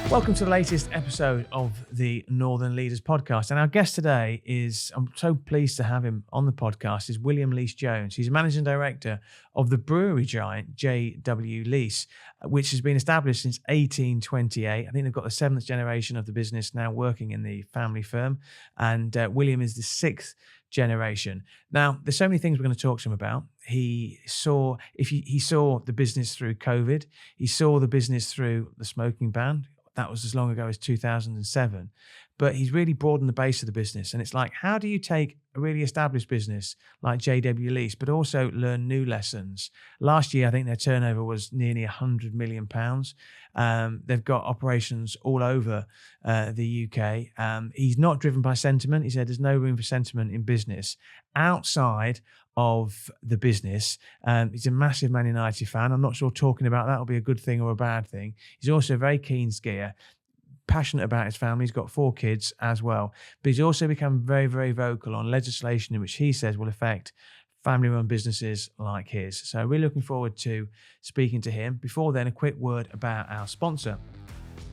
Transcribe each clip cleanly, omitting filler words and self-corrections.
Welcome to the latest episode of the Northern Leaders podcast. And our guest today is, I'm so pleased to have him on the podcast, is William Leese Jones. He's managing director of the brewery giant J.W. Leese, which has been established since 1828. I think they've got the seventh generation of the business now working in the family firm. And William is the sixth generation. Now, there's so many things we're going to talk to him about. He saw the business through COVID. He saw the business through the smoking ban. That was as long ago as 2007. But he's really broadened the base of the business. And it's like, how do you take a really established business like JW Leese, but also learn new lessons? Last year, I think their turnover was nearly £100 million. They've got operations all over the UK. He's not driven by sentiment. He said there's no room for sentiment in business. Outside of the business, he's a massive Man United fan. I'm not sure talking about that will be a good thing or a bad thing. He's also a very keen skier, passionate about his family. He's got 4 kids as well. But he's also become very, very vocal on legislation in which he says will affect family-run businesses like his. So we're looking forward to speaking to him. Before then, a quick word about our sponsor.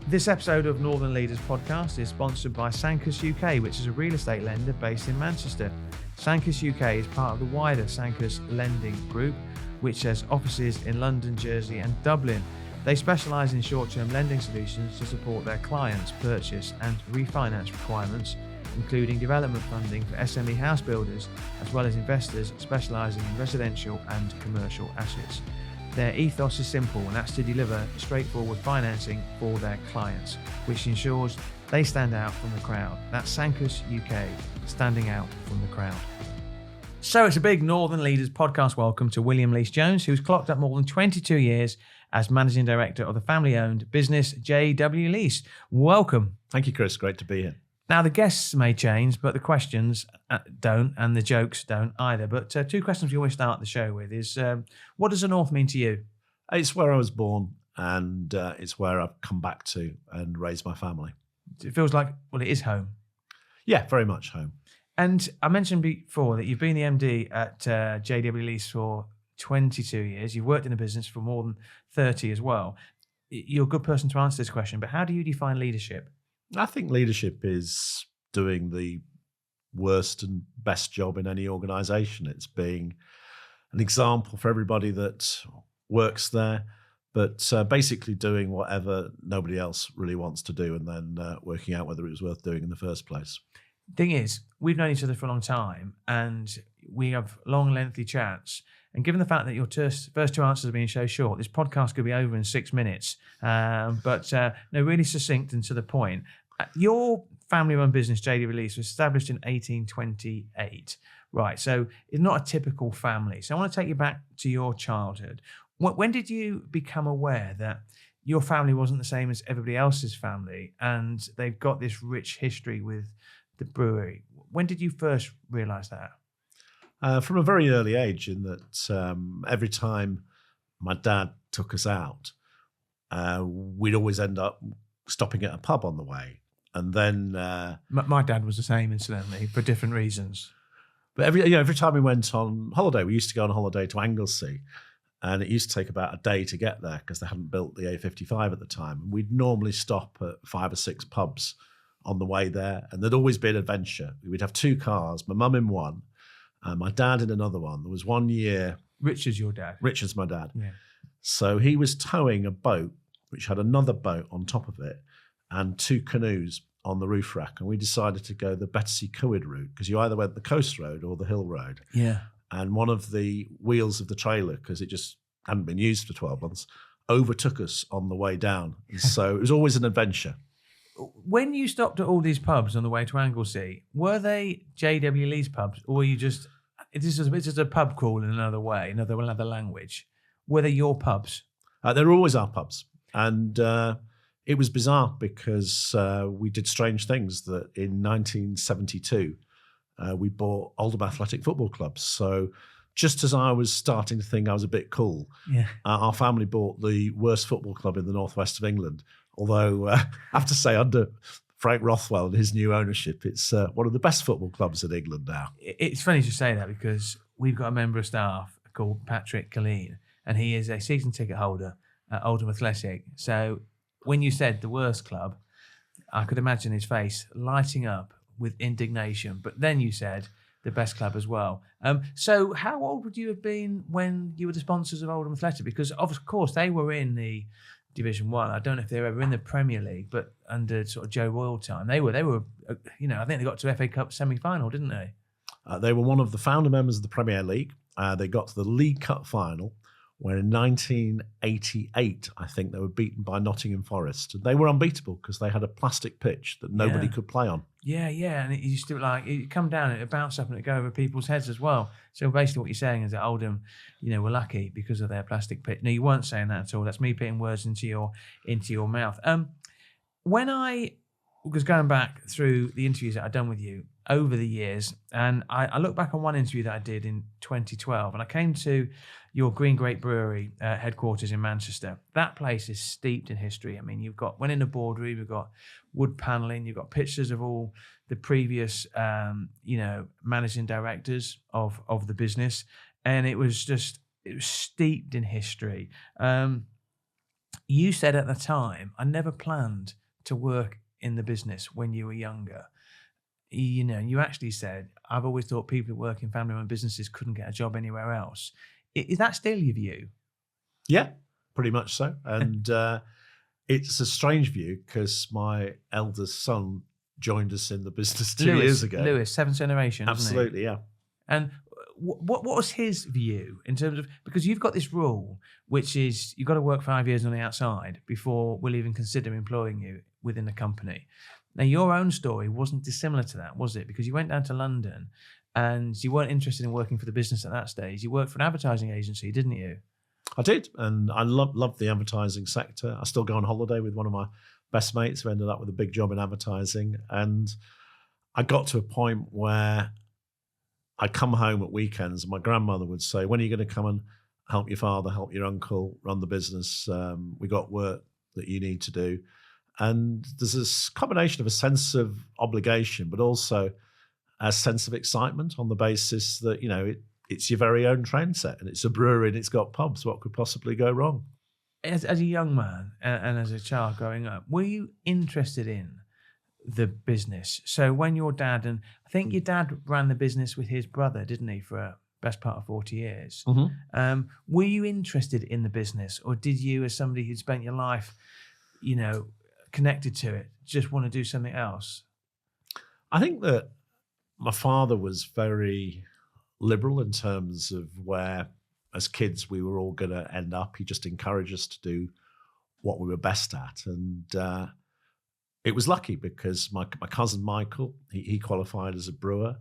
This episode of Northern Leaders podcast is sponsored by Sancus UK, which is a real estate lender based in Manchester. Sancus UK is part of the wider Sancus Lending Group, which has offices in London, Jersey and Dublin. They specialise in short-term lending solutions to support their clients' purchase and refinance requirements, including development funding for SME house builders, as well as investors specialising in residential and commercial assets. Their ethos is simple, and that's to deliver straightforward financing for their clients, which ensures they stand out from the crowd. That's Sancus UK, standing out from the crowd. So it's a big Northern Leaders podcast welcome to William Leese Jones, who's clocked up more than 22 years as managing director of the family-owned business J.W. Leese. Welcome. Thank you, Chris. Great to be here. Now, the guests may change, but the questions don't, and the jokes don't either. But 2 questions we always start the show with is, what does the North mean to you? It's where I was born, and it's where I've come back to and raised my family. It feels like, well, it is home. Yeah, very much home. And I mentioned before that you've been the MD at J.W. Leese for 22 years. You've worked in the business for more than 30 as well. You're a good person to answer this question, but how do you define leadership? I think leadership is doing the worst and best job in any organisation. It's being an example for everybody that works there, but basically doing whatever nobody else really wants to do and then working out whether it was worth doing in the first place. Thing is, we've known each other for a long time and we have long, lengthy chats. And given the fact that your first 2 answers have been so short, this podcast could be over in 6 minutes. But really succinct and to the point. Your family-run business, JW Leese, was established in 1828. Right, so it's not a typical family. So I want to take you back to your childhood. When did you become aware that your family wasn't the same as everybody else's family and they've got this rich history with the brewery? When did you first realise that? From a very early age, in that every time my dad took us out, we'd always end up stopping at a pub on the way. And then my dad was the same, incidentally, for different reasons. But every time we went on holiday, we used to go on holiday to Anglesey, and it used to take about a day to get there because they hadn't built the A55 at the time. And we'd normally stop at 5 or 6 pubs on the way there, and there'd always be an adventure. We'd have 2 cars, my mum in one, my dad in another one. There was one year... Richard's your dad? Richard's my dad. Yeah. So he was towing a boat, which had another boat on top of it, and 2 canoes on the roof rack. And we decided to go the Betsy Coed route, because you either went the coast road or the hill road. Yeah. And one of the wheels of the trailer, because it just hadn't been used for 12 months, overtook us on the way down. So it was always an adventure. When you stopped at all these pubs on the way to Anglesey, were they JW Leese pubs, or were you just, it's just a pub crawl in another way, another language? Were they your pubs? They were always our pubs. And it was bizarre because we did strange things. That in 1972, we bought Oldham Athletic Football Club. So just as I was starting to think I was a bit cool, our family bought the worst football club in the northwest of England. Although I have to say, under Frank Rothwell and his new ownership, it's one of the best football clubs in England now. It's funny to say that because we've got a member of staff called Patrick Colleen, and he is a season ticket holder at Oldham Athletic. So when you said the worst club, I could imagine his face lighting up with indignation. But then you said the best club as well. So how old would you have been when you were the sponsors of Oldham Athletic? Because of course they were in the Division 1. I don't know if they were ever in the Premier League, but under sort of Joe Royle time, they were. I think they got to FA Cup semi-final, didn't they? They were one of the founder members of the Premier League. They got to the League Cup final, where in 1988, I think they were beaten by Nottingham Forest. They were unbeatable because they had a plastic pitch that nobody could play on. Yeah, and it used to it'd come down, it'd bounce up, and it'd go over people's heads as well. So basically, what you're saying is that Oldham, were lucky because of their plastic pitch. No, you weren't saying that at all. That's me putting words into your mouth. When I was going back through the interviews that I'd done with you over the years, and I look back on one interview that I did in 2012, and I came to your Green Grape Brewery headquarters in Manchester. That place is steeped in history. I mean, went in the boardroom, you've got wood panelling, you've got pictures of all the previous, managing directors of the business, and it was steeped in history. You said at the time, I never planned to work in the business when you were younger. You actually said, I've always thought people who work in family-owned businesses couldn't get a job anywhere else. Is that still your view? Yeah, pretty much so. And it's a strange view because my eldest son joined us in the business 2 years ago. Lewis, seventh generation. Absolutely, yeah. And what was his view in terms of, because you've got this rule, which is you've got to work 5 years on the outside before we'll even consider employing you within the company. Now, your own story wasn't dissimilar to that, was it? Because you went down to London and you weren't interested in working for the business at that stage. You worked for an advertising agency, didn't you? I did, and I loved the advertising sector. I still go on holiday with one of my best mates who ended up with a big job in advertising. And I got to a point where I'd come home at weekends and my grandmother would say, when are you going to come and help your father, help your uncle, run the business? We got work that you need to do. And there's this combination of a sense of obligation, but also a sense of excitement on the basis that, it's your very own train set and it's a brewery and it's got pubs. What could possibly go wrong? As a young man and as a child growing up, were you interested in the business? So when your dad, and I think your dad ran the business with his brother, didn't he, for a best part of 40 years? Mm-hmm. Were you interested in the business, or did you, as somebody who'd spent your life, connected to it, just want to do something else? I think that my father was very liberal in terms of where, as kids, we were all going to end up. He just encouraged us to do what we were best at. And it was lucky because my cousin Michael, he qualified as a brewer.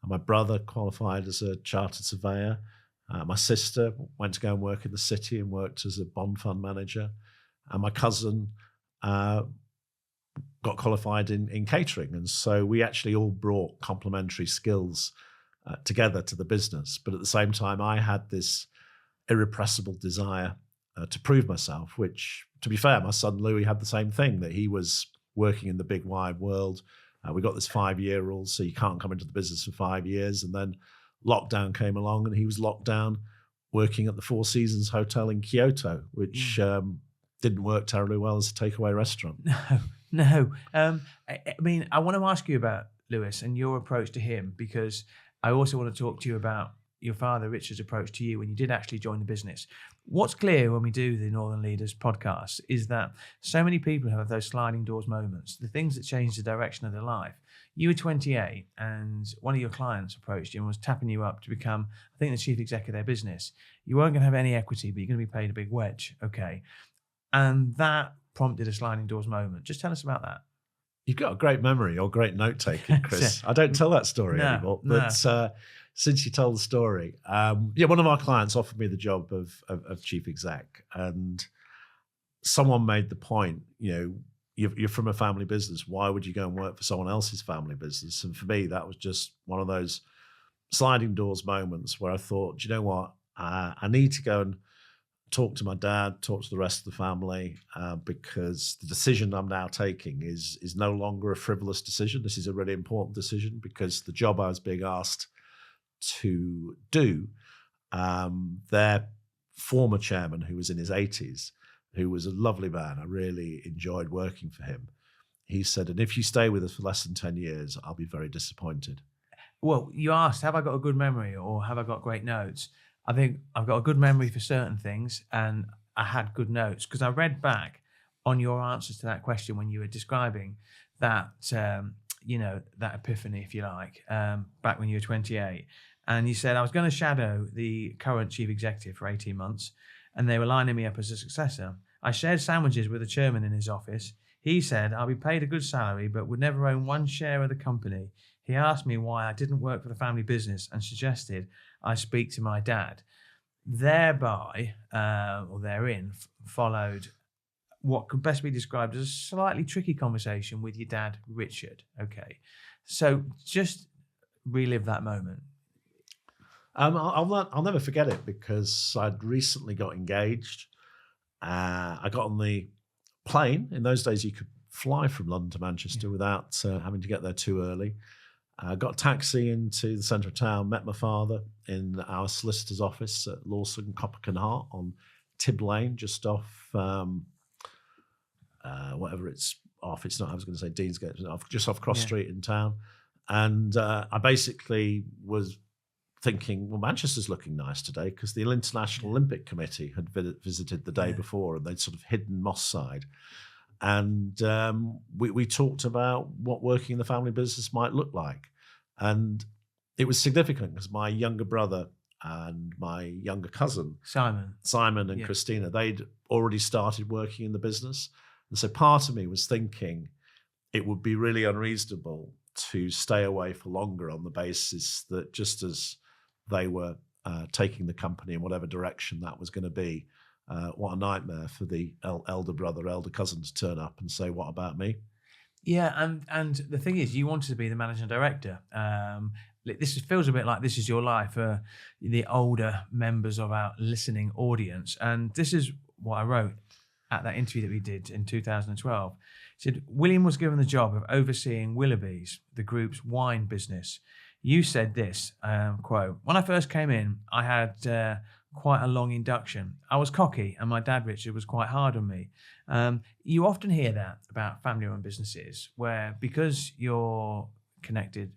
And my brother qualified as a chartered surveyor. My sister went to go and work in the city and worked as a bond fund manager. And my cousin got qualified in catering. And so we actually all brought complementary skills together to the business. But at the same time, I had this irrepressible desire to prove myself, which, to be fair, my son Louis had the same thing, that he was working in the big wide world. We got this 5-year rule, so you can't come into the business for 5 years. And then lockdown came along and he was locked down working at the Four Seasons Hotel in Kyoto, which didn't work terribly well as a takeaway restaurant. No. I mean, I want to ask you about Lewis and your approach to him, because I also want to talk to you about your father, Richard's approach to you when you did actually join the business. What's clear when we do the Northern Leaders podcast is that so many people have those sliding doors moments, the things that change the direction of their life. You were 28 and one of your clients approached you and was tapping you up to become, I think, the chief exec of their business. You weren't going to have any equity, but you're going to be paid a big wedge. Okay. And that prompted a sliding doors moment. Just tell us about that. You've got a great memory or great note-taking, Chris. I don't tell that story anymore. But since you told the story, one of our clients offered me the job of chief exec. And someone made the point, you're from a family business. Why would you go and work for someone else's family business? And for me, that was just one of those sliding doors moments where I thought, do you know what? I need to go and talk to my dad, talk to the rest of the family, because the decision I'm now taking is no longer a frivolous decision. This is a really important decision because the job I was being asked to do, their former chairman, who was in his 80s, who was a lovely man, I really enjoyed working for him, he said, and if you stay with us for less than 10 years, I'll be very disappointed. Well, you asked, have I got a good memory or have I got great notes? I think I've got a good memory for certain things, and I had good notes because I read back on your answers to that question when you were describing that, that epiphany, if you like, back when you were 28. And you said, I was going to shadow the current chief executive for 18 months, and they were lining me up as a successor. I shared sandwiches with the chairman in his office. He said, I'll be paid a good salary, but would never own one share of the company. He asked me why I didn't work for the family business and suggested I speak to my dad. Thereby, or therein, followed what could best be described as a slightly tricky conversation with your dad, Richard. Okay. So just relive that moment. I'll never forget it because I'd recently got engaged. I got on the plane. In those days, you could fly from London to Manchester without having to get there too early. I got a taxi into the centre of town, met my father in our solicitor's office at Lawson, Coppican Hart on Tib Lane, just off whatever it's off. It's not, I was going to say Deansgate, just off Cross Street in town. And I basically was thinking, well, Manchester's looking nice today because the International Olympic Committee had visited the day before and they'd sort of hidden Moss Side. And we talked about what working in the family business might look like. And it was significant because my younger brother and my younger cousin, Simon and Christina, they'd already started working in the business. And so part of me was thinking it would be really unreasonable to stay away for longer on the basis that just as they were taking the company in whatever direction that was going to be, what a nightmare for the elder brother, elder cousin to turn up and say, what about me? Yeah, and the thing is, you wanted to be the managing director. This feels a bit like this is your life for the older members of our listening audience. And this is what I wrote at that interview that we did in 2012. It said, William was given the job of overseeing Willoughby's, the group's wine business. You said this, quote, when I first came in, I had quite a long induction. I was cocky and my dad, Richard, was quite hard on me. You often hear that about family-run businesses where because you're connected,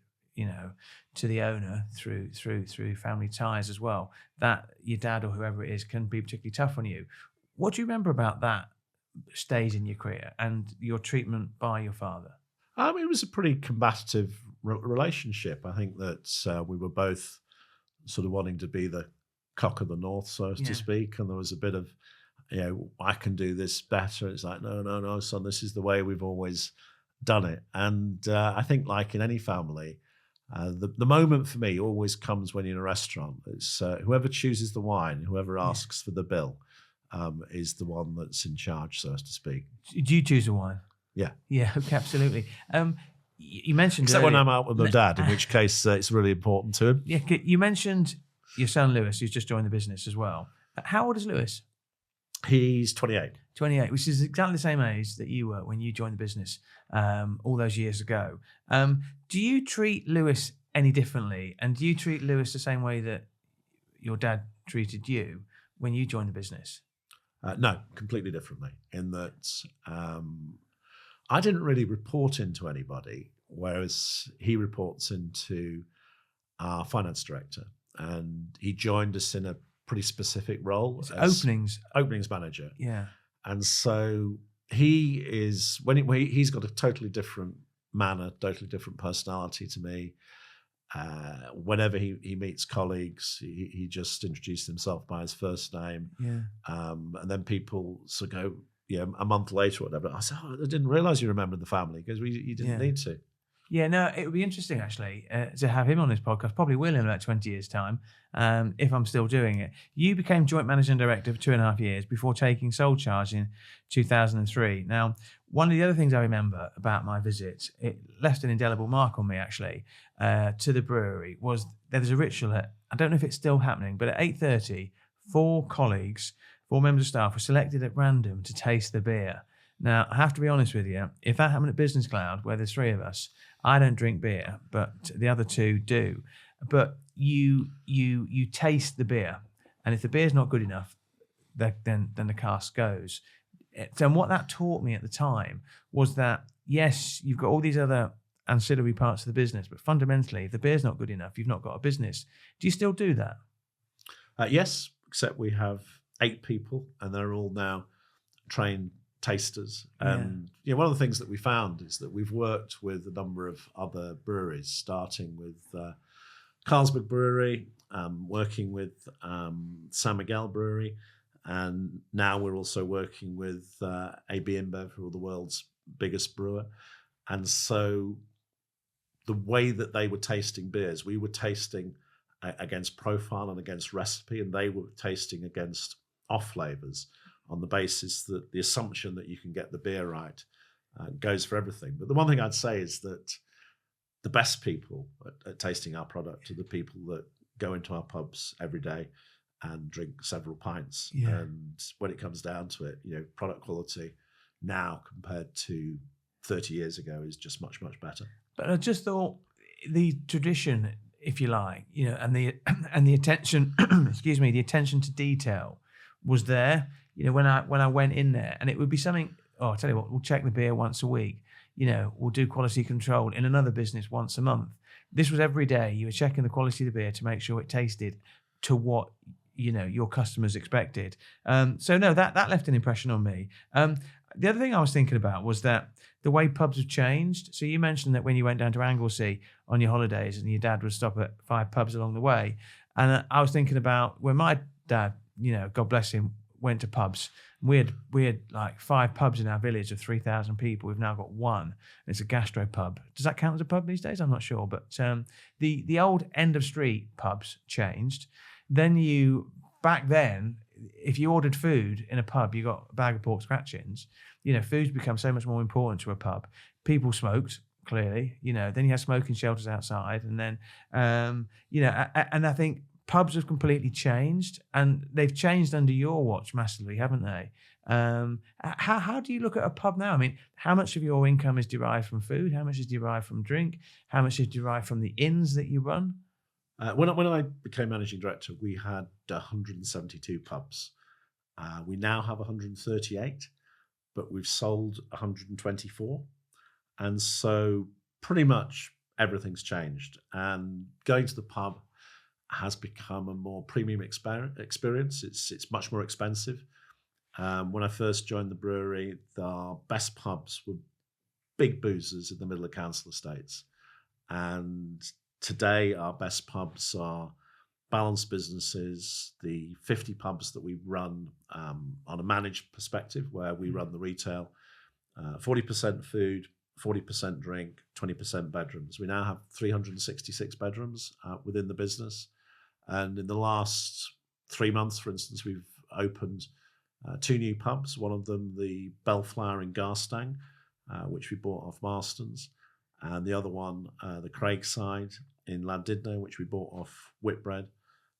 to the owner through family ties as well, that your dad or whoever it is can be particularly tough on you. What do you remember about that stage in your career and your treatment by your father? It was a pretty combative relationship. I think that we were both sort of wanting to be the cock of the north, so to speak, and there was a bit of, I can do this better. It's like, no, son, this is the way we've always done it. And I think, like in any family, the moment for me always comes when you're in a restaurant. It's whoever chooses the wine, whoever asks for the bill, is the one that's in charge, so to speak. Do you choose the wine? Yeah. Yeah, okay, absolutely. You mentioned except earlier, when I'm out with my dad, in which case it's really important to him. Yeah, you mentioned your son Lewis, who's just joined the business as well. How old is Lewis? He's 28. 28, which is exactly the same age that you were when you joined the business all those years ago. Do you treat Lewis any differently? And do you treat Lewis the same way that your dad treated you when you joined the business? No, completely differently. In that I didn't really report into anybody, whereas he reports into our finance director. And he joined us in a pretty specific role as openings manager. Yeah. And so he is, he's got a totally different manner, totally different personality to me. Whenever he meets colleagues, he just introduces himself by his first name. Yeah. And then people sort of go, a month later or whatever, I said, I didn't realise you remembered the family because you didn't need to. Yeah, no, it would be interesting actually to have him on this podcast. Probably will in about 20 years' time, if I'm still doing it. You became joint managing director for 2.5 years before taking sole charge in 2003. Now, one of the other things I remember about my visit, it left an indelible mark on me actually, to the brewery, was there was a ritual I don't know if it's still happening, but at 8:30, 4 members of staff were selected at random to taste the beer. Now, I have to be honest with you, if that happened at Business Cloud, where there's 3 of us, I don't drink beer, but the other 2 do. But you taste the beer, and if the beer's not good enough, then the cask goes. And what that taught me at the time was that, yes, you've got all these other ancillary parts of the business, but fundamentally, if the beer's not good enough, you've not got a business. Do you still do that? Yes, except we have 8 people, and they're all now trained tasters. And one of the things that we found is that we've worked with a number of other breweries, starting with Carlsberg Brewery, working with San Miguel Brewery, and now we're also working with AB InBev, who are the world's biggest brewer. And so the way that they were tasting beers, we were tasting against profile and against recipe, and they were tasting against off flavors, on the basis that the assumption that you can get the beer right goes for everything. But the one thing I'd say is that the best people at tasting our product are the people that go into our pubs every day and drink several pints. Yeah. And when it comes down to it, product quality now compared to 30 years ago is just much, much better. But I just thought the tradition, if you like, and the attention, excuse me, the attention to detail was there. When I went in there, and it would be something. Oh, I'll tell you what, we'll check the beer once a week. We'll do quality control in another business once a month. This was every day. You were checking the quality of the beer to make sure it tasted to what your customers expected. So no, that left an impression on me. The other thing I was thinking about was that the way pubs have changed. So you mentioned that when you went down to Anglesey on your holidays, and your dad would stop at 5 pubs along the way, and I was thinking about when my dad, God bless him, went to pubs. We had like 5 pubs in our village of 3,000 people. We've now got one. It's a gastro pub. Does that count as a pub these days? I'm not sure. But the old end of street pubs changed. Then back then, if you ordered food in a pub, you got a bag of pork scratchings. Food's become so much more important to a pub. People smoked, clearly. Then you had smoking shelters outside, and then and I think pubs have completely changed, and they've changed under your watch massively, haven't they? How do you look at a pub now? I mean, how much of your income is derived from food? How much is derived from drink? How much is derived from the inns that you run? When I became managing director, we had 172 pubs. We now have 138, but we've sold 124. And so pretty much everything's changed. And going to the pub has become a more premium experience. It's much more expensive. When I first joined the brewery, our best pubs were big boozers in the middle of council estates. And today, our best pubs are balanced businesses, the 50 pubs that we run on a managed perspective, where we run the retail, 40% food, 40% drink, 20% bedrooms. We now have 366 bedrooms within the business. And in the last 3 months, for instance, we've opened 2 new pubs, one of them the Bellflower in Garstang, which we bought off Marston's, and the other one, the Craigside in Llandudno, which we bought off Whitbread.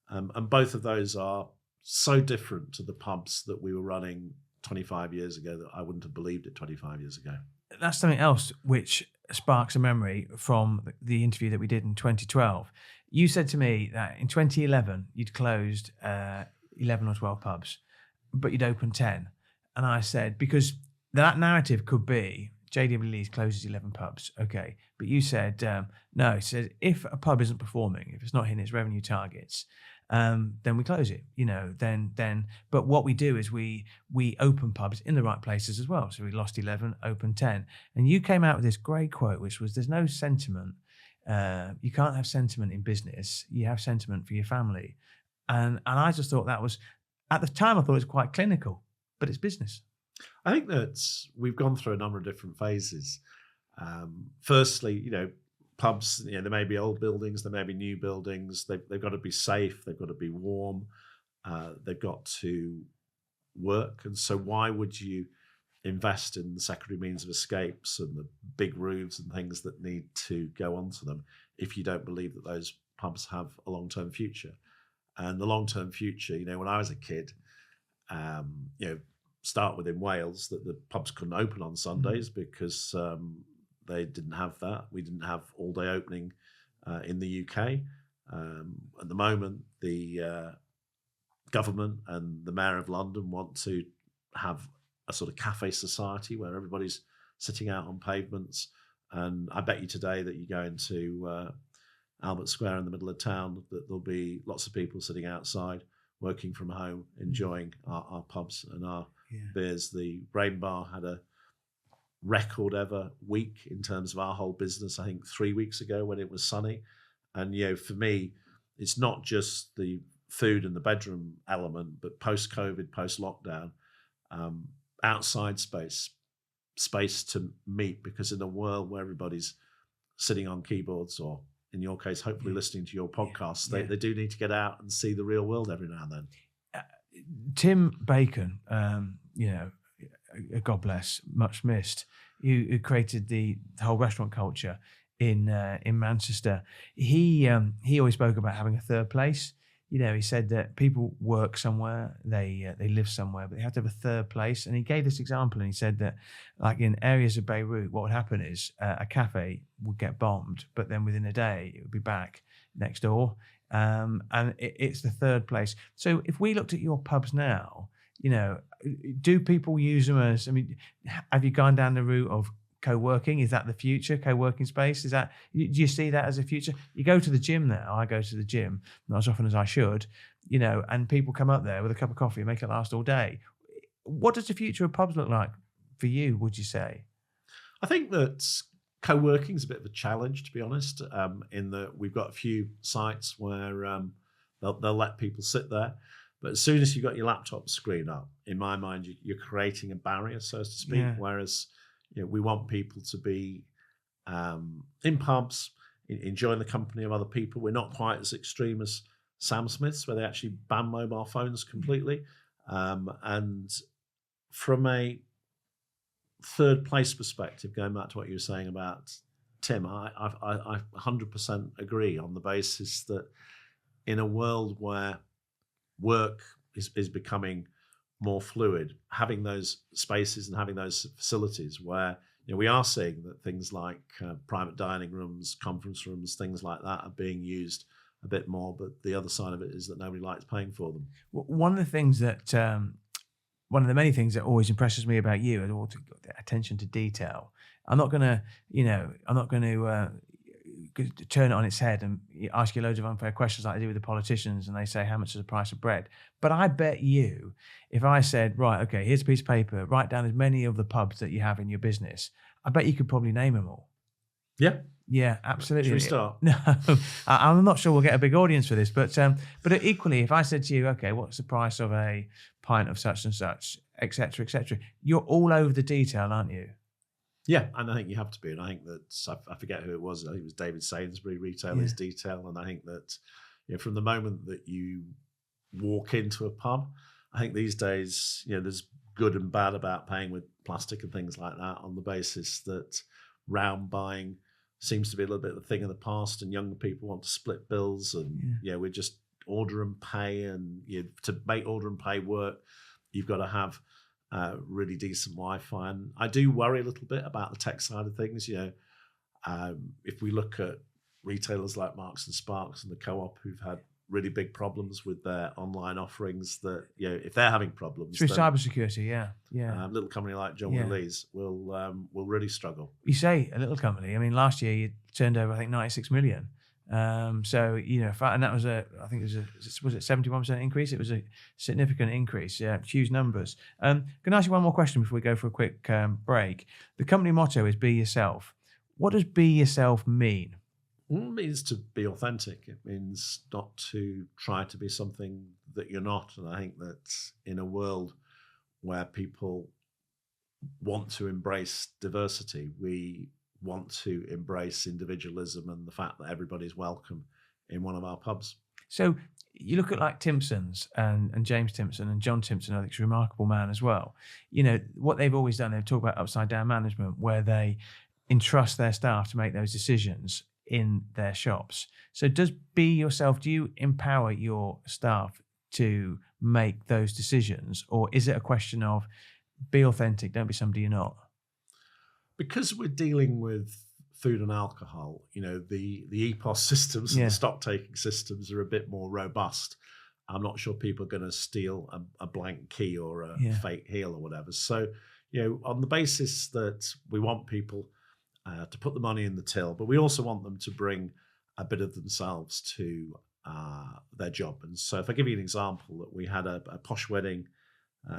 And both of those are so different to the pubs that we were running 25 years ago that I wouldn't have believed it 25 years ago. That's something else which sparks a memory from the interview that we did in 2012. You said to me that in 2011, you'd closed 11 or 12 pubs, but you'd opened 10. And I said, because that narrative could be JW Lees closes 11 pubs. Okay. But you said, no, it says if a pub isn't performing, if it's not hitting its revenue targets, then we close it, but what we do is we open pubs in the right places as well. So we lost 11, opened 10. And you came out with this great quote, which was, there's no sentiment. You can't have sentiment in business. You have sentiment for your family. And I just thought that was, at the time, I thought it was quite clinical, but it's business. I think that we've gone through a number of different phases. Firstly, pubs, there may be old buildings, there may be new buildings. They've got to be safe. They've got to be warm. They've got to work. And so why would you invest in the secondary means of escapes and the big roofs and things that need to go onto them if you don't believe that those pubs have a long-term future? And the long-term future, when I was a kid, start with in Wales, that the pubs couldn't open on Sundays because they didn't have that. We didn't have all-day opening in the UK. At the moment, the government and the Mayor of London want to have a sort of cafe society where everybody's sitting out on pavements. And I bet you today that you go into Albert Square in the middle of town, that there'll be lots of people sitting outside, working from home, enjoying our pubs and our beers. The Rain Bar had a record ever week in terms of our whole business, I think 3 weeks ago when it was sunny. And, for me, it's not just the food and the bedroom element, but post-COVID, post-lockdown, outside space to meet, because in a world where everybody's sitting on keyboards, or in your case, hopefully listening to your podcast, they do need to get out and see the real world every now and then. Tim Bacon, God bless, much missed, who created the whole restaurant culture in Manchester. He always spoke about having a third place. He said that people work somewhere, they live somewhere, but they have to have a third place. And he gave this example, and he said that, like in areas of Beirut, what would happen is a cafe would get bombed, but then within a day it would be back next door. And it's the third place. So if we looked at your pubs now, do people use them as? I mean, have you gone down the route of co-working? Is that the future? Co-working space? Do you see that as a future? You go to the gym now. I go to the gym not as often as I should, and people come up there with a cup of coffee and make it last all day. What does the future of pubs look like for you, would you say? I think that co-working is a bit of a challenge, to be honest, in that we've got a few sites where they'll let people sit there. But as soon as you've got your laptop screen up, in my mind, you're creating a barrier, so to speak, whereas we want people to be in pubs, enjoying the company of other people. We're not quite as extreme as Sam Smith's, where they actually ban mobile phones completely. And from a third place perspective, going back to what you were saying about Tim, I 100% agree, on the basis that in a world where work is becoming more fluid, having those spaces and having those facilities where we are seeing that things like private dining rooms, conference rooms, things like that are being used a bit more. But the other side of it is that nobody likes paying for them. One of the things that, one of the many things that always impresses me about you is all the attention to detail. I'm not going to turn it on its head and ask you loads of unfair questions like I do with the politicians, and they say, how much is the price of bread? But I bet you, if I said, right, okay, here's a piece of paper, write down as many of the pubs that you have in your business, I bet you could probably name them all. Yeah. Yeah, absolutely. Should we start? No, I'm not sure we'll get a big audience for this, but equally, if I said to you, okay, what's the price of a pint of such and such, et cetera, you're all over the detail, aren't you? Yeah, and I think you have to be. And I think that, I forget who it was, I think it was David Sainsbury, Retail is Detail. And I think that from the moment that you walk into a pub, I think these days, there's good and bad about paying with plastic and things like that, on the basis that round buying seems to be a little bit of a thing of the past, and younger people want to split bills, and we just order and pay. And to make order and pay work, you've got to have really decent Wi-Fi. And I do worry a little bit about the tech side of things. If we look at retailers like Marks and Sparks and the Co-op, who've had really big problems with their online offerings, that if they're having problems through cybersecurity, a little company like John Lees will really struggle. You say a little company. I mean, last year you turned over, I think, 96 million. And that was was it 71% increase? It was a significant increase. Yeah, huge numbers. Can I ask you one more question before we go for a quick break? The company motto is "Be Yourself." What does "Be Yourself" mean? It means to be authentic. It means not to try to be something that you're not. And I think that in a world where people want to embrace diversity, we want to embrace individualism and the fact that everybody's welcome in one of our pubs. So you look at like Timpson's and James Timpson and John Timpson, I think is a remarkable man as well. What they've always done, they've talked about upside down management, where they entrust their staff to make those decisions in their shops. So does Be Yourself, do you empower your staff to make those decisions, or is it a question of be authentic, don't be somebody you're not? Because we're dealing with food and alcohol, the EPOS systems and the stock taking systems are a bit more robust. I'm not sure people are going to steal a blank key or a fake heel or whatever. So, on the basis that we want people to put the money in the till, but we also want them to bring a bit of themselves to their job. And so if I give you an example, that we had a posh wedding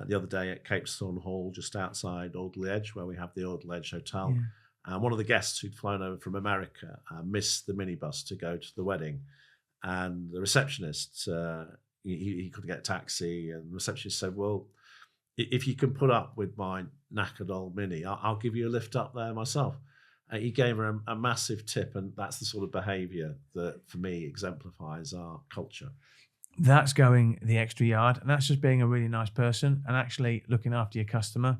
the other day at Capesthorne Hall, just outside Alderley Edge, where we have the Alderley Edge Hotel. Yeah. And one of the guests who'd flown over from America missed the minibus to go to the wedding. And the receptionist, he couldn't get a taxi. And the receptionist said, well, if you can put up with my knackered old Mini, I'll give you a lift up there myself. He gave her a massive tip, and that's the sort of behaviour that, for me, exemplifies our culture. That's going the extra yard, and that's just being a really nice person and actually looking after your customer.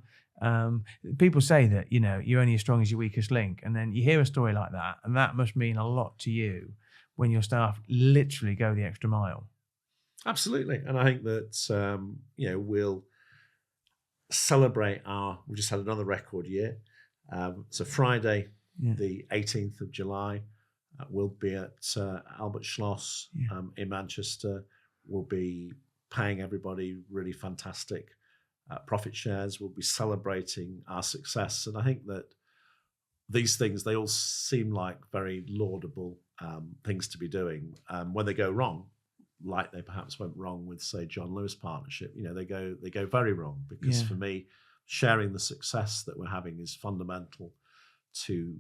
People say that, you're only as strong as your weakest link, and then you hear a story like that, and that must mean a lot to you when your staff literally go the extra mile. Absolutely. And I think that, we'll celebrate we just had another record year. So Friday, the 18th of July, we'll be at Albert Schloss in Manchester. We'll be paying everybody really fantastic profit shares. We'll be celebrating our success. And I think that these things, they all seem like very laudable things to be doing. When they go wrong, like they perhaps went wrong with, say, John Lewis Partnership, they go very wrong, because for me, sharing the success that we're having is fundamental to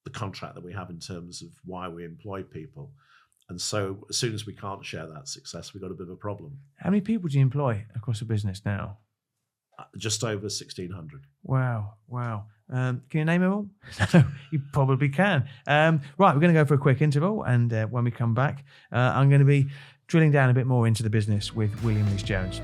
the contract that we have in terms of why we employ people. And so as soon as we can't share that success, we've got a bit of a problem. How many people do you employ across the business now? Just over 1,600. Wow. Can you name them all? No, you probably can. Right, we're going to go for a quick interval, and when we come back, I'm going to be drilling down a bit more into the business with William Lees Jones.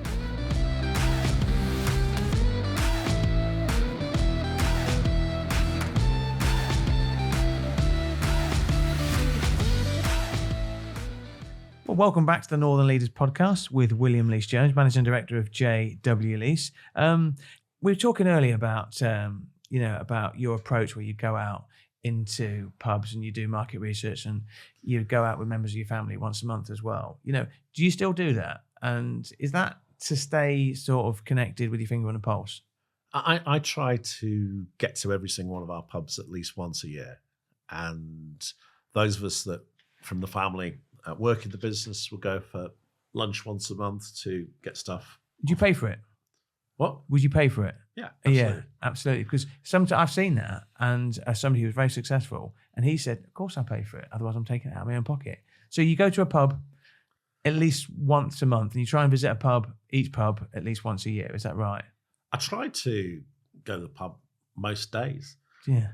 Well, welcome back to the Northern Leaders podcast with William Lees Jones, Managing Director of JW Lease. We were talking earlier about, about your approach where you go out into pubs and you do market research, and you go out with members of your family once a month as well. Do you still do that? And is that to stay sort of connected with your finger on the pulse? I try to get to every single one of our pubs at least once a year. And those of us that from the family work in the business will go for lunch once a month to get stuff. Did you pay for it? What? Would you pay for it? Yeah, absolutely. Yeah, absolutely. Because sometimes I've seen that, and somebody who was very successful, and he said, of course I pay for it, otherwise I'm taking it out of my own pocket. So you go to a pub at least once a month, and you try and visit each pub at least once a year. Is that right? I try to go to the pub most days. Yeah.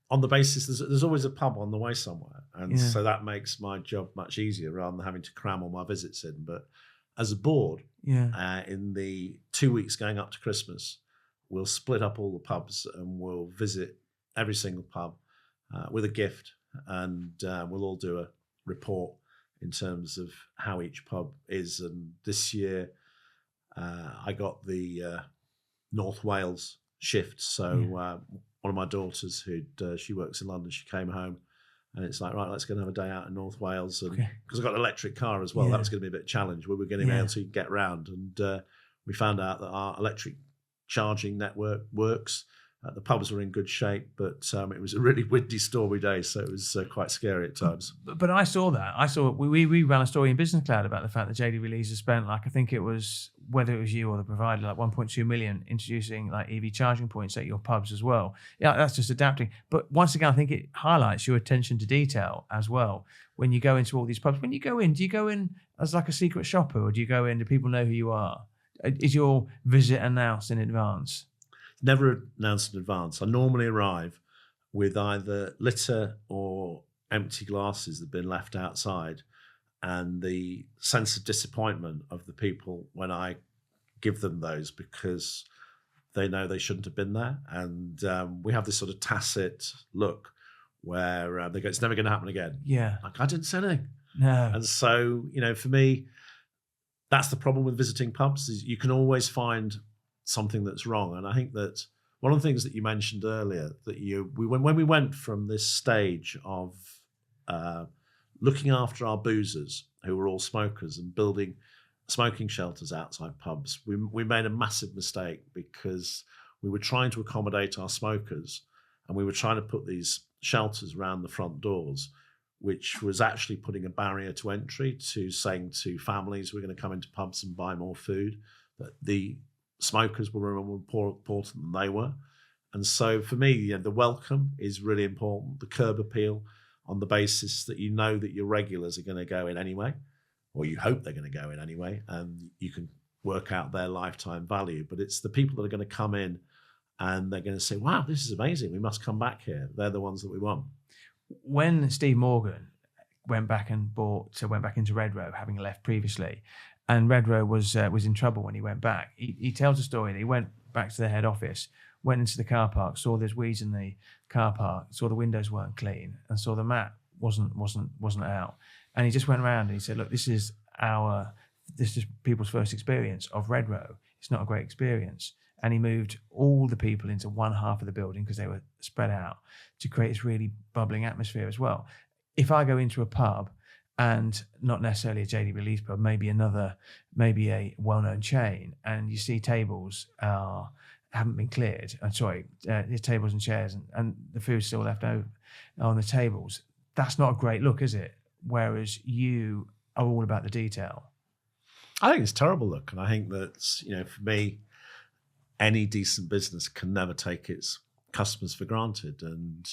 On the basis there's always a pub on the way somewhere. And so that makes my job much easier rather than having to cram all my visits in. But as a board, in the 2 weeks going up to Christmas, we'll split up all the pubs and we'll visit every single pub with a gift. And we'll all do a report in terms of how each pub is. And this year, I got the North Wales shift. So one of my daughters, she works in London, she came home, and it's like, right, let's go and have a day out in North Wales. And because I've got an electric car as well, that was going to be a bit of a challenge. We were going to be able to get round. And we found out that our electric charging network works. The pubs were in good shape, but it was a really windy, stormy day, so it was quite scary at times. But I saw that. We ran a story in Business Cloud about the fact that JD Lees has spent, I think it was, whether it was you or the provider, 1.2 million introducing EV charging points at your pubs as well. Yeah, that's just adapting. But once again, I think it highlights your attention to detail as well. When you go into all these pubs, when you go in, do you go in as a secret shopper, or do you go in, do people know who you are? Is your visit announced in advance? Never announced in advance. I normally arrive with either litter or empty glasses that have been left outside, and the sense of disappointment of the people when I give them those, because they know they shouldn't have been there. And we have this sort of tacit look where they go, it's never going to happen again. Yeah. I didn't say anything. No. And so, for me, that's the problem with visiting pubs, is you can always find something that's wrong. And I think that one of the things that you mentioned earlier, that when we went from this stage of looking after our boozers who were all smokers and building smoking shelters outside pubs, we made a massive mistake because we were trying to accommodate our smokers, and we were trying to put these shelters around the front doors, which was actually putting a barrier to entry, to saying to families who were going to come into pubs and buy more food that the smokers were more important than they were. And so for me, the welcome is really important, the curb appeal, on the basis that you know that your regulars are going to go in anyway, or you hope they're going to go in anyway, and you can work out their lifetime value. But it's the people that are going to come in and they're going to say, wow, this is amazing, we must come back here. They're the ones that we want. When Steve Morgan went back into Red Row, having left previously, and Red Row was in trouble when he went back, he tells a story that he went back to the head office, went into the car park, saw there's weeds in the car park, saw the windows weren't clean, and saw the mat wasn't out. And he just went around and he said, look, this is people's first experience of Red Row. It's not a great experience. And he moved all the people into one half of the building because they were spread out, to create this really bubbling atmosphere as well. If I go into a pub, and not necessarily a JD Lee's pub, maybe a well-known chain, and you see tables haven't been cleared. There's tables and chairs, and the food's still left over on the tables. That's not a great look, is it? Whereas you are all about the detail. I think it's a terrible look, and I think that, for me, any decent business can never take its customers for granted. And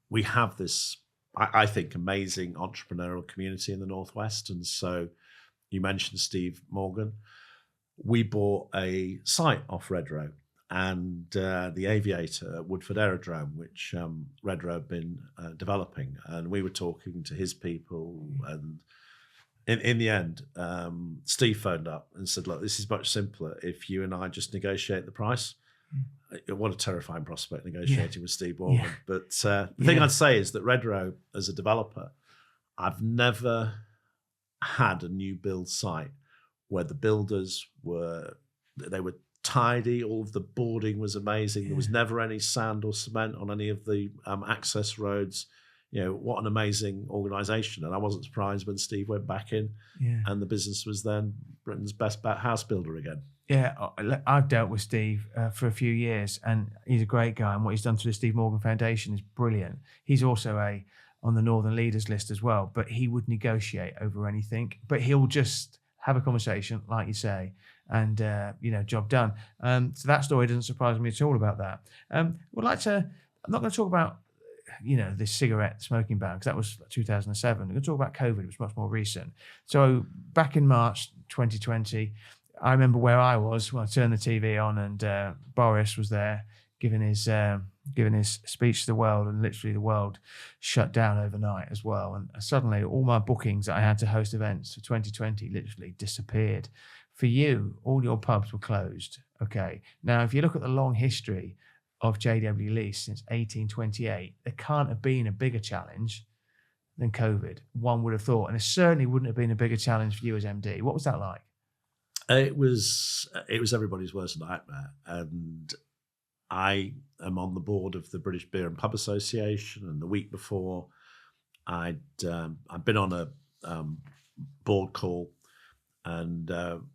we have this, I think, amazing entrepreneurial community in the Northwest. And so you mentioned Steve Morgan. We bought a site off Red Row, and the Aviator at Woodford Aerodrome, which Red Row had been developing. And we were talking to his people, and in the end, Steve phoned up and said, look, this is much simpler if you and I just negotiate the price. What a terrifying prospect, negotiating with Steve Morgan. Yeah. But the thing I'd say is that Red Row, as a developer, I've never had a new build site where the builders were tidy, all of the boarding was amazing. There was never any sand or cement on any of the access roads. What an amazing organisation. And I wasn't surprised when Steve went back in and the business was then Britain's best house builder again. Yeah, I've dealt with Steve for a few years, and he's a great guy, and what he's done through the Steve Morgan Foundation is brilliant. He's also on the Northern Leaders list as well, but he would negotiate over anything. But he'll just have a conversation, like you say, and job done. So that story doesn't surprise me at all about that. I'm not going to talk about this cigarette smoking ban, because that was 2007. We're going to talk about COVID, which was much more recent. So back in March 2020, I remember where I was when I turned the TV on, and Boris was there giving his speech to the world, and literally the world shut down overnight as well. And suddenly all my bookings that I had to host events for 2020 literally disappeared. For you, all your pubs were closed. Okay. Now, if you look at the long history of JW Lease since 1828, there can't have been a bigger challenge than COVID, one would have thought. And it certainly wouldn't have been a bigger challenge for you as MD. What was that like? It was everybody's worst nightmare. And I am on the board of the British Beer and Pub Association, and the week before I'd been on a board call, and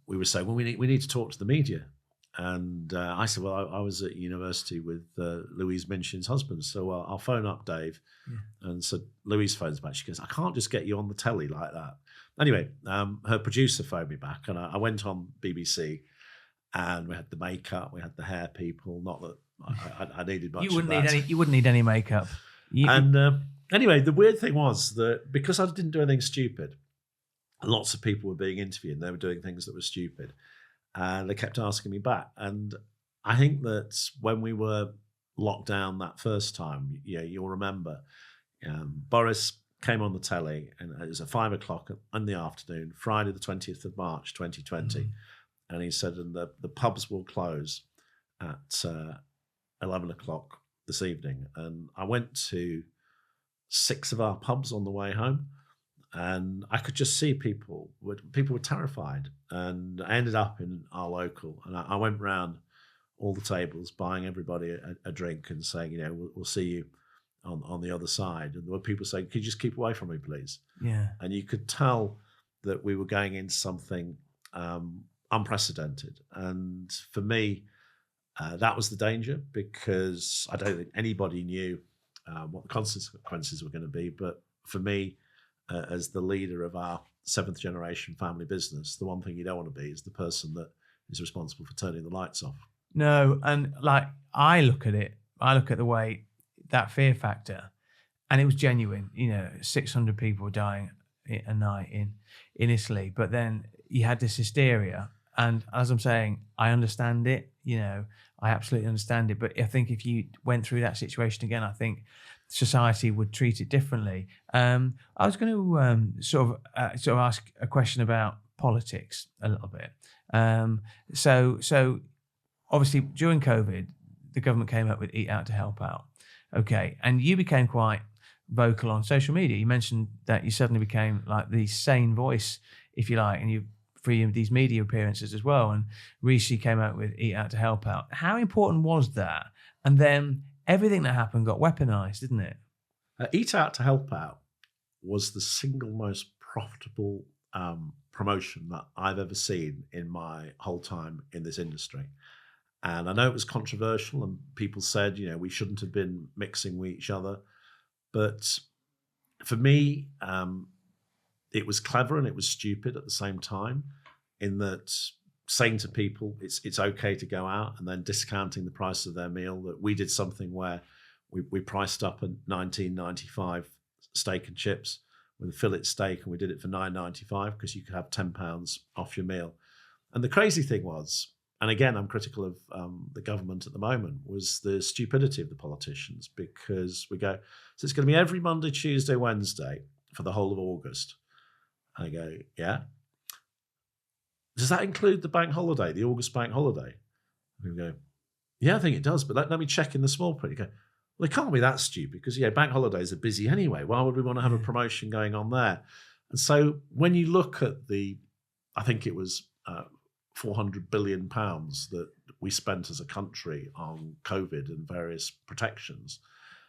we were saying, well, we need to talk to the media. And I said, well, I was at university with Louise Minchin's husband, so I'll phone up Dave. And so Louise phones back. She goes, I can't just get you on the telly like that. Anyway, her producer phoned me back, and I went on BBC, and we had the makeup, we had the hair people. Not that I needed much. You wouldn't need any makeup. Anyway, the weird thing was that because I didn't do anything stupid, lots of people were being interviewed, and they were doing things that were stupid. And they kept asking me back. And I think that when we were locked down that first time, you'll remember, Boris came on the telly, and it was at 5:00 in the afternoon, Friday the 20th of March, 2020. And he said, and the pubs will close at 11 o'clock this evening. And I went to 6 of our pubs on the way home, and I could just see people were terrified. And I ended up in our local, and I went round all the tables, buying everybody a drink and saying, we'll see you on the other side. And there were people saying, could you just keep away from me, please? Yeah. And you could tell that we were going into something unprecedented. And for me, that was the danger, because I don't think anybody knew what the consequences were going to be. But for me, as the leader of our 7th generation family business, the one thing you don't want to be is the person that is responsible for turning the lights off. No, and like I look at the way that fear factor, and it was genuine. 600 people were dying a night in Italy, but then you had this hysteria. And as I'm saying, I understand it. I absolutely understand it. But I think if you went through that situation again, I think society would treat it differently. I was going to sort of ask a question about politics a little bit. So obviously during COVID, the government came up with Eat Out to Help Out. Okay, and you became quite vocal on social media. You mentioned that you suddenly became like the sane voice, if you like, and you for these media appearances as well. And Rishi came out with Eat Out to Help Out. How important was that? And then everything that happened got weaponized, didn't it? Eat Out to Help Out was the single most profitable promotion that I've ever seen in my whole time in this industry. And I know it was controversial, and people said, we shouldn't have been mixing with each other. But for me, it was clever and it was stupid at the same time, in that saying to people it's okay to go out and then discounting the price of their meal. That we did something where we priced up a $19.95 steak and chips with a fillet steak, and we did it for $9.95 because you could have £10 off your meal. And the crazy thing was, and again, I'm critical of the government at the moment, was the stupidity of the politicians, because we go, so it's going to be every Monday, Tuesday, Wednesday for the whole of August. And I go, yeah. Does that include the bank holiday, the August bank holiday? And we go, yeah, I think it does, but let me check in the small print. You go, well, it can't be that stupid, because bank holidays are busy anyway. Why would we want to have a promotion going on there? And so when you look at I think it was £400 billion that we spent as a country on COVID and various protections.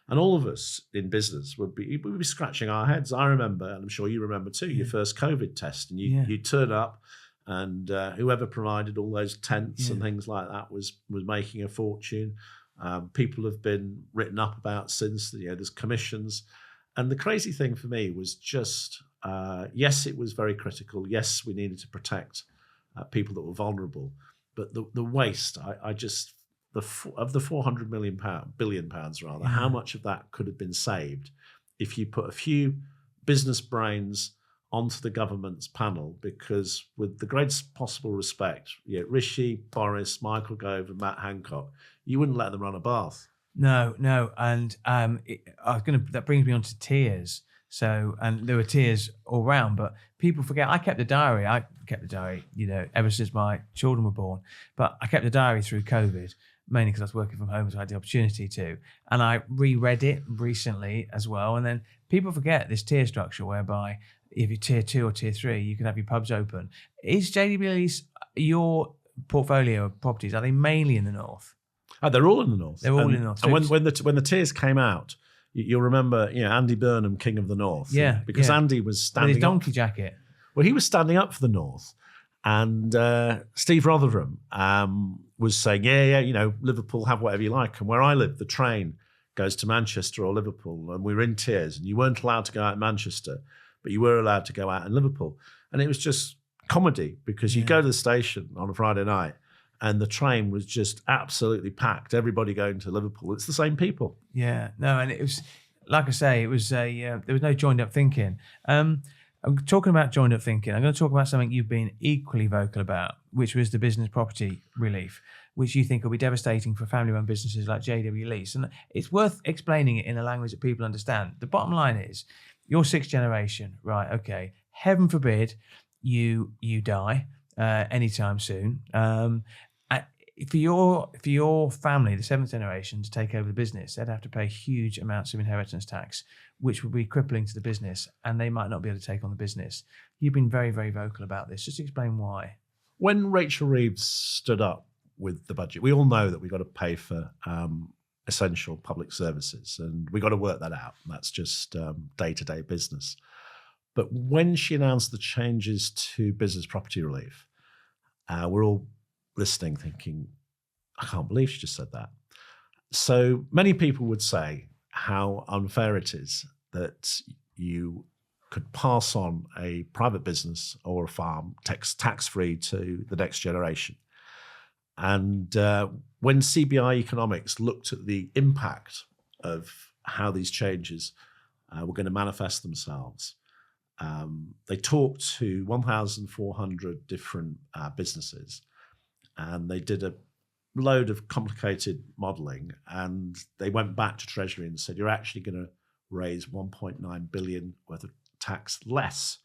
And all of us in business would be scratching our heads. I remember, and I'm sure you remember too, your first COVID test, and you turn up, and whoever provided all those tents and things like that was making a fortune. People have been written up about since. There's commissions. And the crazy thing for me was just, yes, it was very critical. Yes, we needed to protect people that were vulnerable, but the waste, of the 400 billion pounds rather, how much of that could have been saved if you put a few business brains onto the government's panel? Because with the greatest possible respect, Rishi, Boris, Michael Gove and Matt Hancock, you wouldn't let them run a bath. No, and that brings me on to tears. So, and there were tears all round, but people forget. I kept a diary. Ever since my children were born. But I kept a diary through COVID, mainly because I was working from home, so I had the opportunity to. And I reread it recently as well. And then people forget this tier structure, whereby if you're tier 2 or tier 3, you can have your pubs open. Is JD Lease, your portfolio of properties, are they mainly in the north? They're all in the north. They're all in the north. And when the tiers came out, you'll remember, Andy Burnham, King of the North. Yeah. Because Andy was standing with his donkey jacket. Well, he was standing up for the North. And Steve Rotherham was saying, Liverpool, have whatever you like. And where I live, the train goes to Manchester or Liverpool. And we were in tiers. And you weren't allowed to go out in Manchester, but you were allowed to go out in Liverpool. And it was just comedy, because you go to the station on a Friday night, and the train was just absolutely packed. Everybody going to Liverpool. It's the same people. Yeah, no, and it was, like I say, it was there was no joined up thinking. I'm talking about joined up thinking. I'm going to talk about something you've been equally vocal about, which was the business property relief, which you think will be devastating for family-run businesses like JW Lease. And it's worth explaining it in a language that people understand. The bottom line is, you're 6th generation, right? Okay, heaven forbid you die anytime soon. For your family, the 7th generation, to take over the business, they'd have to pay huge amounts of inheritance tax, which would be crippling to the business, and they might not be able to take on the business. You've been very, very vocal about this. Just explain why. When Rachel Reeves stood up with the budget, we all know that we've got to pay for essential public services, and we've got to work that out. That's just day-to-day business. But when she announced the changes to business property relief, We're all listening, thinking, I can't believe she just said that. So many people would say how unfair it is that you could pass on a private business or a farm tax-free to the next generation. And when CBI Economics looked at the impact of how these changes were going to manifest themselves, they talked to 1,400 different businesses, and they did a load of complicated modelling, and they went back to Treasury and said, you're actually going to raise 1.9 billion worth of tax less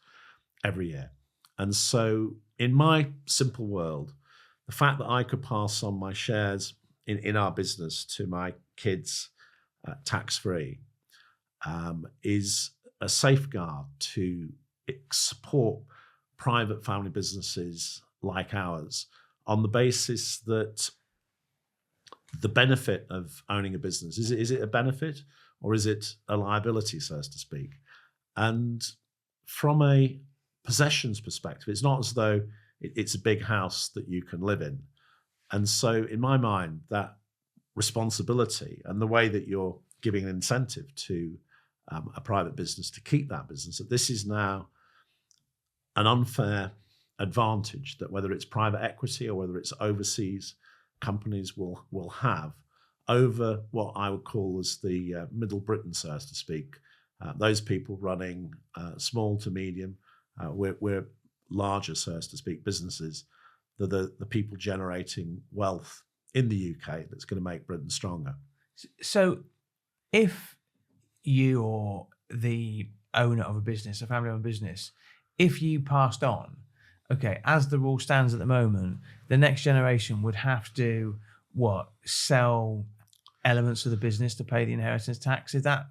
every year. And so in my simple world, the fact that I could pass on my shares in our business to my kids tax-free is a safeguard to support private family businesses like ours on the basis that the benefit of owning a business, is it a benefit or is it a liability, so as to speak? And from a possessions perspective, it's not as though it's a big house that you can live in. And so in my mind, that responsibility and the way that you're giving an incentive to a private business to keep that business, that this is now an unfair advantage that whether it's private equity or whether it's overseas companies will have over what I would call as the middle Britain, so as to speak. Those people running small to medium, we're larger, so as to speak, businesses, the people generating wealth in the UK that's going to make Britain stronger. So if you or the owner of a business, a family-owned business, if you passed on, okay, as the rule stands at the moment, the next generation would have to, sell elements of the business to pay the inheritance tax? Is that,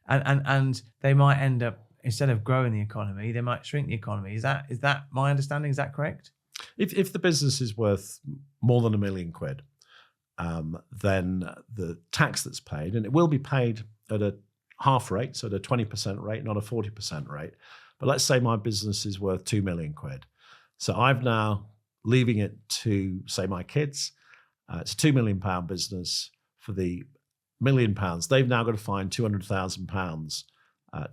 and they might end up, instead of growing the economy, they might shrink the economy. Is that my understanding? Is that correct? If the business is worth more than £1 million, then the tax that's paid, and it will be paid at a half rate, so at a 20% rate, not a 40% rate. But let's say my business is worth £2 million. So I've now leaving it to, say, my kids. It's a £2 million business. For the £1 million, they've now got to find £200,000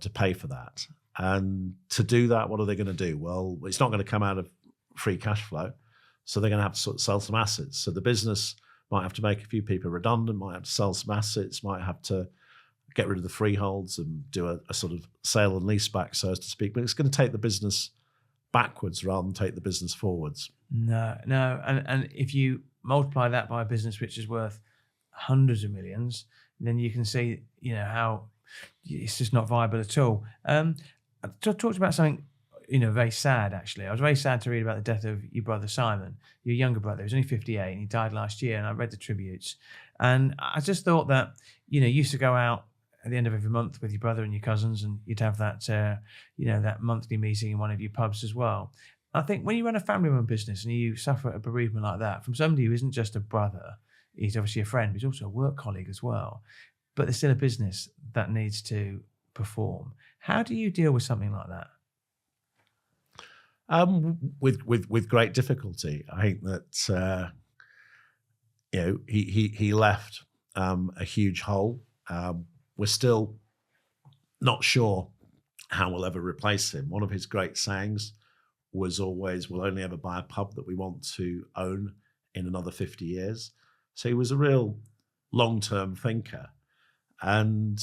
to pay for that. And to do that, what are they going to do? Well, it's not going to come out of free cash flow. So they're going to have to sort of sell some assets. So the business might have to make a few people redundant, might have to sell some assets, might have to get rid of the freeholds and do a sort of sale and lease back, so as to speak. But it's going to take the business backwards rather than take the business forwards. No. And if you multiply that by a business which is worth hundreds of millions, then you can see, how it's just not viable at all. I talked about something, very sad, actually. I was very sad to read about the death of your brother, Simon, your younger brother. He was only 58 and he died last year, and I read the tributes. And I just thought that, you used to go out at the end of every month with your brother and your cousins, and you'd have that, that monthly meeting in one of your pubs as well. I think when you run a family-run business and you suffer a bereavement like that from somebody who isn't just a brother, he's obviously a friend, but he's also a work colleague as well, but there's still a business that needs to perform. How do you deal with something like that? With great difficulty. I think that he left a huge hole. We're still not sure how we'll ever replace him. One of his great sayings was always, we'll only ever buy a pub that we want to own in another 50 years. So he was a real long-term thinker. And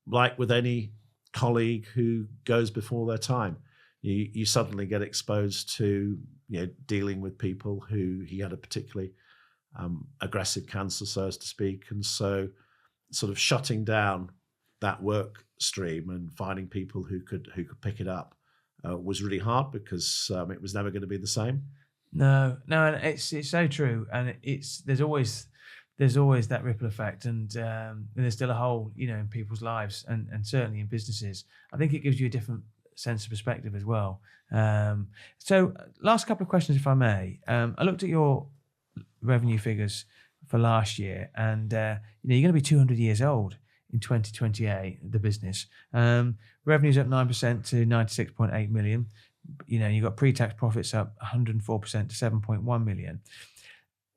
like with any colleague who goes before their time, you suddenly get exposed to dealing with people who he had a particularly aggressive cancer, so as to speak. And so sort of shutting down that work stream and finding people who could pick it up was really hard, because it was never going to be the same. No, and it's so true, and there's always that ripple effect, and there's still a hole, in people's lives, and certainly in businesses. I think it gives you a different sense of perspective as well. So, last couple of questions, if I may. I looked at your revenue figures for last year, and you're going to be 200 years old in 2028, the business. Revenue's up 9% to 96.8 million. You got pre-tax profits up 104% to 7.1 million.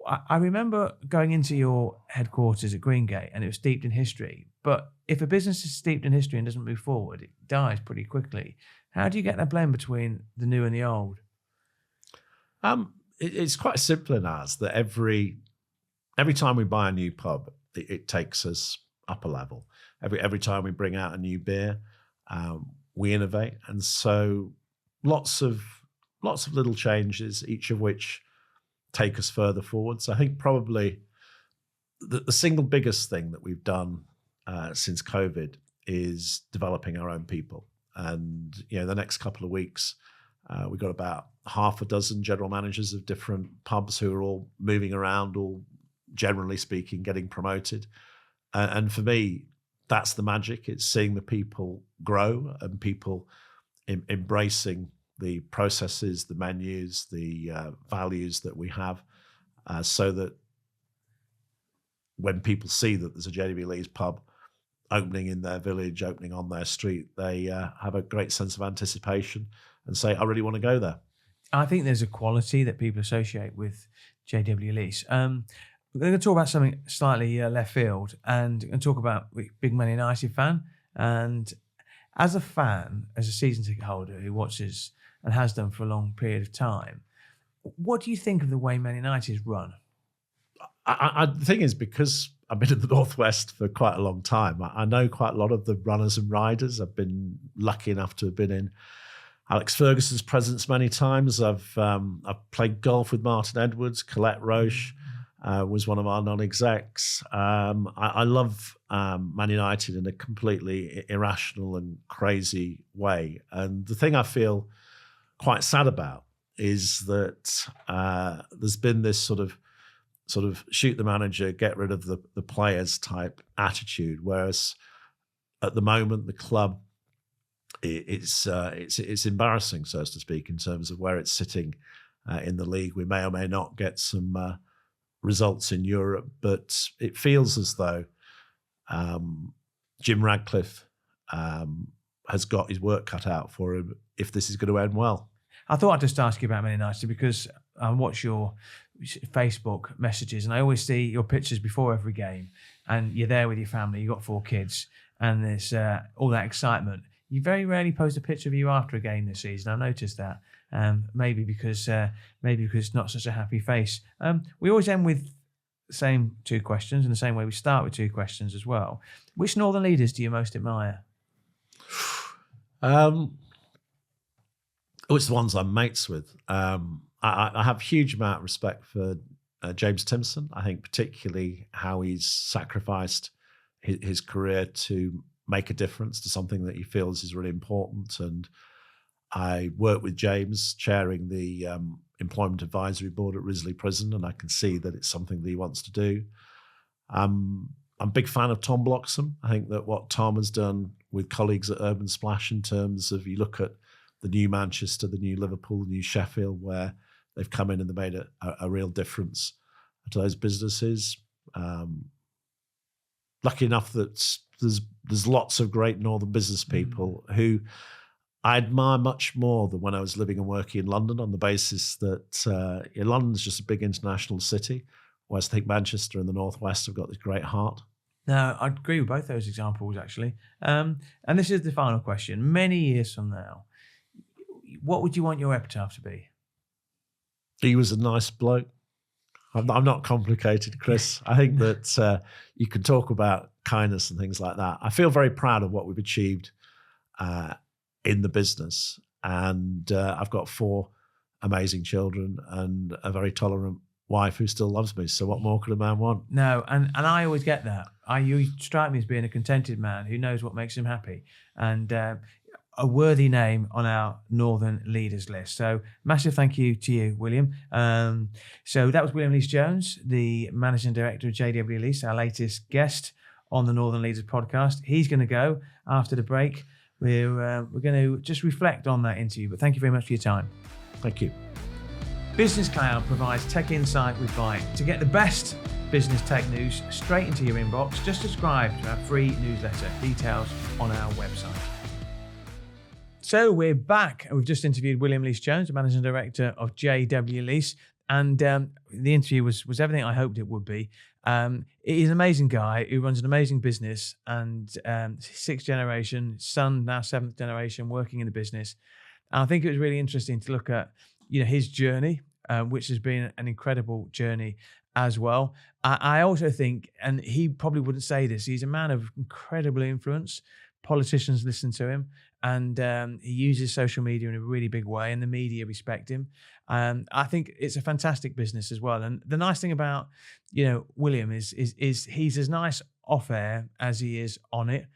I remember going into your headquarters at Greengate, and it was steeped in history. But if a business is steeped in history and doesn't move forward, it dies pretty quickly. How do you get that blend between the new and the old? It's quite simple in ours that every time we buy a new pub, it takes us up a level. Every time we bring out a new beer, we innovate, and so lots of little changes, each of which take us further forward. So I think probably the single biggest thing that we've done since COVID is developing our own people. And the next couple of weeks, we've got about half a dozen general managers of different pubs who are all moving around, all generally speaking, getting promoted. And for me, that's the magic. It's seeing the people grow and people embracing the processes, the menus, the values that we have, so that when people see that there's a JW Lee's pub opening in their village, opening on their street, they have a great sense of anticipation and say, I really want to go there. I think there's a quality that people associate with JW Lee's. We're going to talk about something slightly left field and talk about big Man United fan. And as a fan, as a season ticket holder who watches and has done for a long period of time, what do you think of the way Man United is run? The thing is, because I've been in the Northwest for quite a long time, I know quite a lot of the runners and riders. I've been lucky enough to have been in Alex Ferguson's presence many times. I've played golf with Martin Edwards. Colette Roche was one of our non-execs. I love Man United in a completely irrational and crazy way. And the thing I feel quite sad about is that there's been this sort of shoot the manager, get rid of the players type attitude. Whereas at the moment, the club, it's embarrassing, so to speak, in terms of where it's sitting in the league. We may or may not get some results in Europe, but it feels as though Jim Radcliffe has got his work cut out for him if this is going to end well. I thought I'd just ask you about Man United because I watch your Facebook messages and I always see your pictures before every game and you're there with your family, you've got 4 kids and there's all that excitement. You very rarely post a picture of you after a game this season. I noticed that. Maybe because it's not such a happy face. We always end with the same 2 questions in the same way we start with 2 questions as well. Which Northern leaders do you most admire? It's the ones I'm mates with. I have a huge amount of respect for James Timpson. I think particularly how he's sacrificed his career to make a difference to something that he feels is really important. And I work with James chairing the Employment Advisory Board at Risley Prison, and I can see that it's something that he wants to do. I'm a big fan of Tom Bloxham. I think that what Tom has done with colleagues at Urban Splash in terms of, you look at the new Manchester, the new Liverpool, the new Sheffield, where they've come in and they've made a real difference to those businesses. Lucky enough that there's lots of great Northern business people who I admire much more than when I was living and working in London, on the basis that London's just a big international city, whereas I think Manchester and the Northwest have got this great heart. No, I agree with both those examples, actually. And this is the final question. Many years from now, what would you want your epitaph to be? He was a nice bloke. I'm not complicated, Chris. I think that you can talk about kindness and things like that. I feel very proud of what we've achieved in the business. And I've got 4 amazing children and a very tolerant wife who still loves me. So what more could a man want? No, and I always get that. You strike me as being a contented man who knows what makes him happy. And a worthy name on our Northern leaders list. So massive thank you to you, William. So that was William Lees Jones, the Managing Director of JW Lees, our latest guest on the Northern Leaders podcast. He's going to go after the break. We're going to just reflect on that interview, but thank you very much for your time. Thank you. Business Cloud provides tech insight with Byte. To get the best business tech news straight into your inbox, just subscribe to our free newsletter. Details on our website. So we're back. We've just interviewed William Leese Jones, Managing Director of JW Leese, and the interview was everything I hoped it would be. He's an amazing guy who runs an amazing business, and sixth generation, son now seventh generation, working in the business. And I think it was really interesting to look at, his journey, which has been an incredible journey as well. I also think, and he probably wouldn't say this, he's a man of incredible influence. Politicians listen to him, and he uses social media in a really big way, and the media respect him. I think it's a fantastic business as well. And the nice thing about, William is he's as nice off air as he is on it.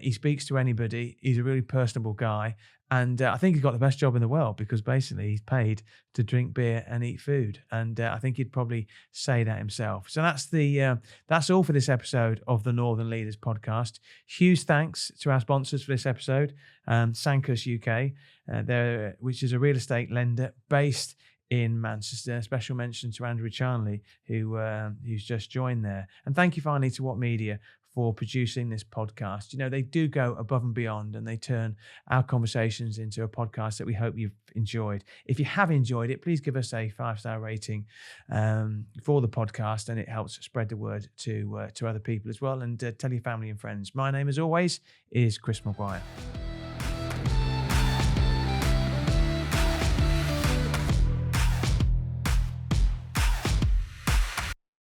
He speaks to anybody. He's a really personable guy. And I think he's got the best job in the world, because basically he's paid to drink beer and eat food. And I think he'd probably say that himself. So that's all for this episode of the Northern Leaders podcast. Huge thanks to our sponsors for this episode, Sancus UK, which is a real estate lender based in Manchester. Special mention to Andrew Charnley, who's just joined there. And thank you finally to What Media for producing this podcast. They do go above and beyond, and they turn our conversations into a podcast that we hope you've enjoyed. If you have enjoyed it, please give us a 5-star rating for the podcast, and it helps spread the word to other people as well. And tell your family and friends. My name, as always, is Chris Maguire.